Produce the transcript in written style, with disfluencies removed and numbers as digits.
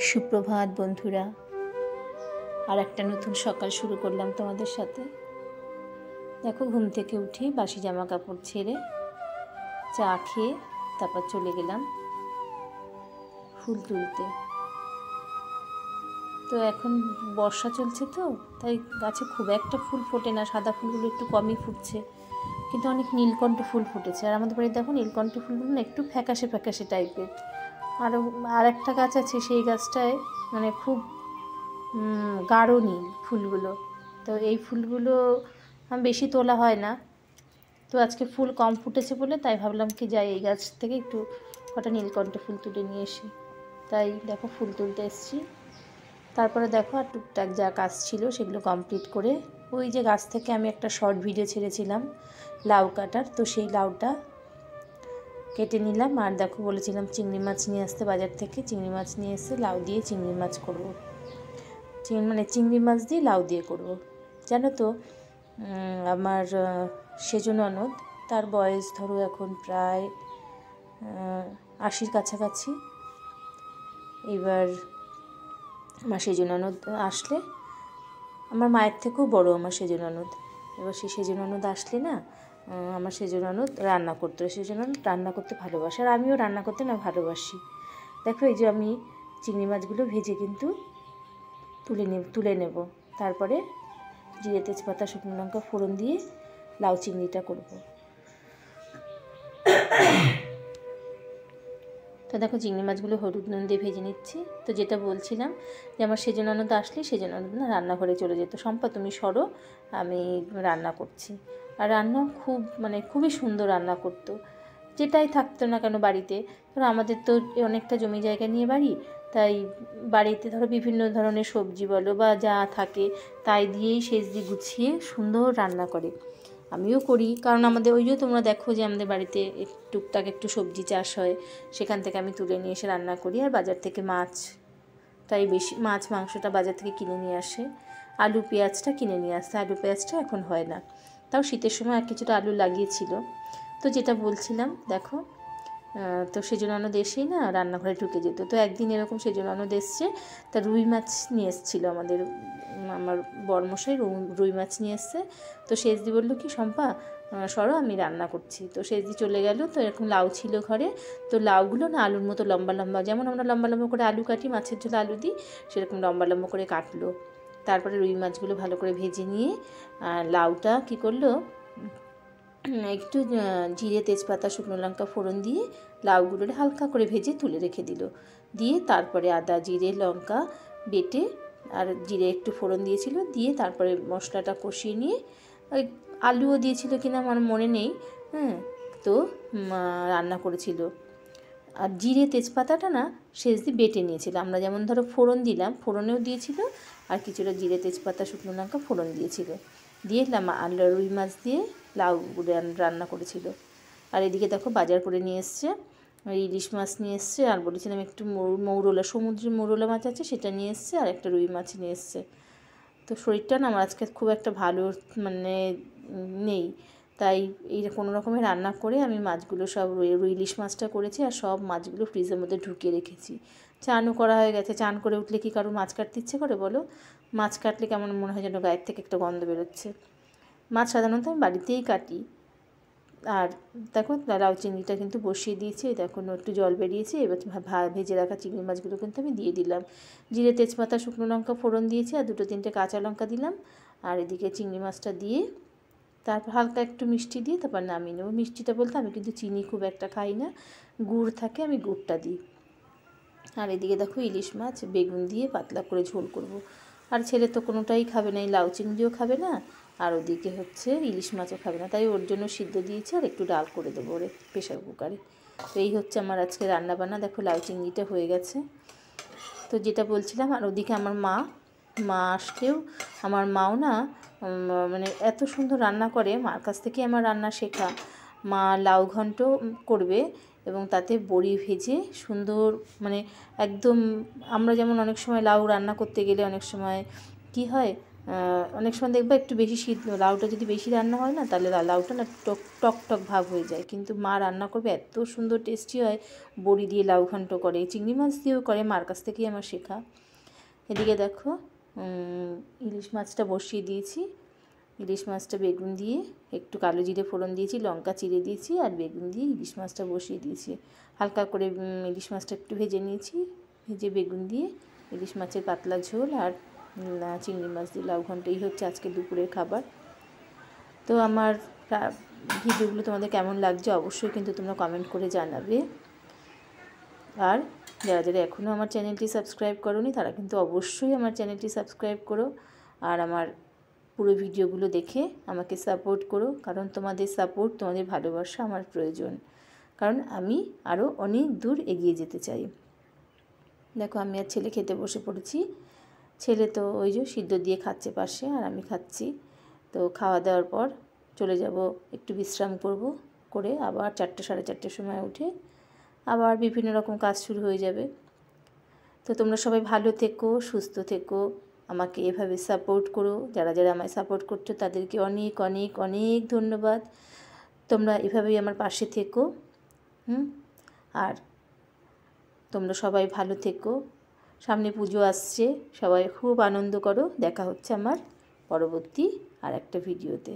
সুপ্রভাত বন্ধুরা, আর একটা নতুন সকাল শুরু করলাম তোমাদের সাথে। দেখো, ঘুম থেকে উঠে বাসি জামা কাপড় ছেড়ে চা খেয়ে তারপর চলে গেলাম ফুল তুলতে। তো এখন বর্ষা চলছে, তো তাই গাছে খুব একটা ফুল ফোটে না, সাদা ফুলগুলো একটু কমই ফুটছে, কিন্তু অনেক নীলকণ্ঠ ফুল ফুটেছে। আর আমাদের বাড়িতে দেখো নীলকণ্ঠ ফুলগুলো না একটু ফ্যাকাশে ফ্যাকাশে টাইপের। আর একটা গাছ আছে, সেই গাছটায় মানে খুব গাঢ় নীল ফুলগুলো। তো এই ফুলগুলো বেশি তোলা হয় না, তো আজকে ফুল কম ফুটেছে বলে তাই ভাবলাম কি যাই এই গাছ থেকে একটু কটা নীলকণ্ঠ ফুল তুলে নিয়ে এসি। তাই দেখো ফুল তুলতে এসেছি। তারপরে দেখো আর টুকটাক যা কাজ ছিল সেগুলো কমপ্লিট করে ওই যে গাছ থেকে আমি একটা শর্ট ভিডিও ছেড়েছিলাম লাউ কাটার, তো সেই লাউটা কেটে নিলাম। আর দেখো বলেছিলাম চিংড়ি মাছ নিয়ে আসতে বাজার থেকে, চিংড়ি মাছ নিয়ে এসে লাউ দিয়ে চিংড়ি মাছ করবো। চিংড়ি মাছ দিয়ে লাউ দিয়ে করব। জানো তো, আমার সেজো ননদ, তার বয়স ধরো এখন প্রায় 80-র কাছাকাছি। এবার আমার সেজো ননদ আসলে, আমার মায়ের থেকেও বড় আমার সেজো ননদ। এবার সেই সেজো ননদ আসলে না, আমার সেজো ননদ রান্না করতো। সেজো ননদ রান্না করতে ভালোবাসে, আর আমিও রান্না করতে না ভালোবাসি। দেখো এই যে আমি চিংড়ি মাছগুলো ভেজে কিন্তু তুলে নেব। তারপরে জিরে তেজপাতা শুকনো লঙ্কা ফোড়ন দিয়ে লাউ চিংড়িটা করব। তো দেখো চিংড়ি মাছগুলো হলুদ নুন দিয়ে ভেজে নিচ্ছি। তো যেটা বলছিলাম যে আমার সেজো ননদ আসলে সেজো ননদ না রান্নাঘরে চলে যেত, শম্পা তুমি সরো, আমি রান্না করছি। আর রান্না খুবই সুন্দর রান্না করতো। যেটাই থাকতো না কেন বাড়িতে, ধরো আমাদের তো অনেকটা জমি জায়গা নিয়ে বাড়ি, তাই বাড়িতে ধরো বিভিন্ন ধরনের সবজি বলো বা যা থাকে তাই দিয়েই সেজদি গুছিয়ে সুন্দর রান্না করে। আমিও করি, কারণ আমাদের ওই যে তোমরা দেখো যে আমাদের বাড়িতে টুকটাক একটু সবজি চাষ হয়, সেখান থেকে আমি তুলে নিয়ে এসে রান্না করি। আর বাজার থেকে মাছ, তাই বেশি মাছ মাংসটা বাজার থেকে কিনে নিয়ে আসে। আলু পেঁয়াজটা কিনে নিয়ে আসে, আলু পেঁয়াজটা এখন হয় না, তাও শীতের সময় আর কিছুটা আলু লাগিয়েছিল। তো যেটা বলছিলাম দেখো, তো সেজো ননদ এসেই না রান্নাঘরে ঢুকে যেত। তো একদিন এরকম সেজো ননদ এসছে, তা রুই মাছ নিয়ে এসেছিলো আমার বরমশাই রুই মাছ নিয়ে এসছে। তো সেজদি বললো কি শম্পা সরো, আমি রান্না করছি। তো সেজদি চলে গেল। তো এরকম লাউ ছিল ঘরে, তো লাউগুলো না আলুর মতো লম্বা লম্বা, যেমন আমরা লম্বা লম্বা করে আলু কাটি, মাছের ঝোলে আলু দিই, সেরকম লম্বা লম্বা করে কাটলো। তারপরে রুই মাছগুলো ভালো করে ভেজে নিয়ে লাউটা কী করলো, একটু জিরে তেজপাতা শুকনো লঙ্কা ফোড়ন দিয়ে লাউগুলো হালকা করে ভেজে তুলে রেখে দিল। দিয়ে তারপরে আদা জিরে লঙ্কা বেটে আর জিরে একটু ফোড়ন দিয়েছিল, দিয়ে তারপরে মশলাটা কষিয়ে নিয়ে ওই আলুও দিয়েছিল কিনা আমার মনে নেই, তো রান্না করেছিল। আর জিরে তেজপাতাটা না সেজদি বেটে নিয়েছিল, আমরা যেমন ধরো ফোড়ন দিলাম, ফোড়নেও দিয়েছিল, আর কিছুটা জিরে তেজপাতা শুকনো লঙ্কা ফোড়ন দিয়েছিল, দিয়ে আলু রুই মাছ দিয়ে লাউ রান্না করেছিল। আর এদিকে দেখো বাজার করে নিয়ে এসছে, ইলিশ মাছ নিয়ে এসছে, আর বলেছিলাম একটু মৌরলা, সমুদ্রের মৌরলা মাছ আছে সেটা নিয়ে এসছে, আর একটা রুই মাছ নিয়ে এসছে। তো শরীরটা না আমার আজকে খুব একটা ভালো নেই, তাই এই কোনো রকমের রান্না করে আমি মাছগুলো সব ইলিশ মাছটা করেছি, আর সব মাছগুলো ফ্রিজের মধ্যে ঢুকিয়ে রেখেছি। চানও করা হয়ে গেছে। চান করে উঠলে কি কারো মাছ কাটতে ইচ্ছে করে বলো? মাছ কাটলে কেমন মনে হয় যেন গায়ের থেকে একটা গন্ধ বেরোচ্ছে। মাছ সাধারণত আমি বাড়িতেই কাটি। আর দেখো লাউ চিংড়িটা কিন্তু বসিয়ে দিয়েছি, দেখো একটু জল বেরিয়েছে। এবার ভেজে রাখা চিংড়ি মাছগুলো কিন্তু আমি দিয়ে দিলাম। জিরে তেজপাতা শুকনো লঙ্কা ফোড়ন দিয়েছি, আর 2-3টে কাঁচা লঙ্কা দিলাম। আর এদিকে চিংড়ি মাছটা দিয়ে তারপর হালকা একটু মিষ্টি দিয়ে তারপর নামিয়ে নেবো। মিষ্টিটা বলতে আমি কিন্তু চিনি খুব একটা খাই না, গুড় থাকে, আমি গুড়টা দিই। আর এদিকে দেখো ইলিশ মাছ বেগুন দিয়ে পাতলা করে ঝোল করব। আর ছেলে তো কোনোটাই খাবে না, এই লাউ চিংড়িও খাবে না, আর ওদিকে হচ্ছে ইলিশ মাছও খাবে না, তাই ওর জন্য সিদ্ধ দিয়েছি, আর একটু ডাল করে দেবো ওরে প্রেশার কুকারে। তো এই হচ্ছে আমার আজকে রান্নাবান্না। দেখো লাউ চিংড়িটা হয়ে গেছে। তো যেটা বলছিলাম, আর ওদিকে আমার মা আসলেও, আমার মাও না এত সুন্দর রান্না করে, মার কাছ থেকে আমার রান্না শেখা। মা লাউ ঘন্ট করবে এবং তাতে বড়ি ভেজে সুন্দর, একদম আমরা যেমন অনেক সময় লাউ রান্না করতে গেলে অনেক সময় কি হয়, অনেক সময় দেখবা একটু বেশি লাউটা যদি বেশি রান্না হয় না, তাহলে লাউটা না টক টক ভাব হয়ে যায়। কিন্তু মা রান্না করবে এত সুন্দর টেস্টি হয়। বড়ি দিয়ে লাউ ঘন্ট করে, চিংড়ি মাছ দিয়েও করে, মার কাছ থেকেই আমার শেখা। এদিকে দেখো ইলিশ মাছটা বসিয়ে দিয়েছি। ইলিশ মাছটা বেগুন দিয়ে একটু কালো জিরে ফোড়ন দিয়েছি, লঙ্কা চিড়ে দিয়েছি, আর বেগুন দিয়ে ইলিশ মাছটা বসিয়ে দিয়েছি। হালকা করে ইলিশ মাছটা একটু ভেজে নিয়েছি, ভেজে বেগুন দিয়ে ইলিশ মাছের পাতলা ঝোল আর চিংড়ি মাছ দিয়ে লাউ ঘন্ট, এই হচ্ছে আজকে দুপুরের খাবার। তো আমার ভিডিওগুলো তোমাদের কেমন লাগছে অবশ্যই কিন্তু তোমরা কমেন্ট করে জানাবে। আর যারা যারা এখনও আমার চ্যানেলটি সাবস্ক্রাইব করোনি তারা কিন্তু অবশ্যই আমার চ্যানেলটি সাবস্ক্রাইব করো, আর আমার পুরো ভিডিওগুলো দেখে আমাকে সাপোর্ট করো, কারণ তোমাদের সাপোর্ট, তোমাদের ভালোবাসা আমার প্রয়োজন, কারণ আমি আরও অনেক দূর এগিয়ে যেতে চাই। দেখো আমি আর ছেলে খেতে বসে পড়েছি। ছেলে তো ওই যে সিদ্ধ দিয়ে খাচ্ছে পাশে, আর আমি খাচ্ছি। তো খাওয়া দাওয়ার পর চলে যাব, একটু বিশ্রাম করব, করে আবার 4টে সাড়ে 4টের সময় উঠে আবার বিভিন্ন রকম কাজ শুরু হয়ে যাবে। তো তোমরা সবাই ভালো থেকো, সুস্থ থেকো, আমাকে এভাবে সাপোর্ট করো। যারা যারা আমায় সাপোর্ট করছো তাদেরকে অনেক অনেক অনেক ধন্যবাদ। তোমরা এভাবেই আমার পাশে থেকো। আর তোমরা সবাই ভালো থেকো। সামনে পুজো আসছে, সবাই খুব আনন্দ করো। দেখা হচ্ছে আমার পরবর্তী আর একটা ভিডিওতে।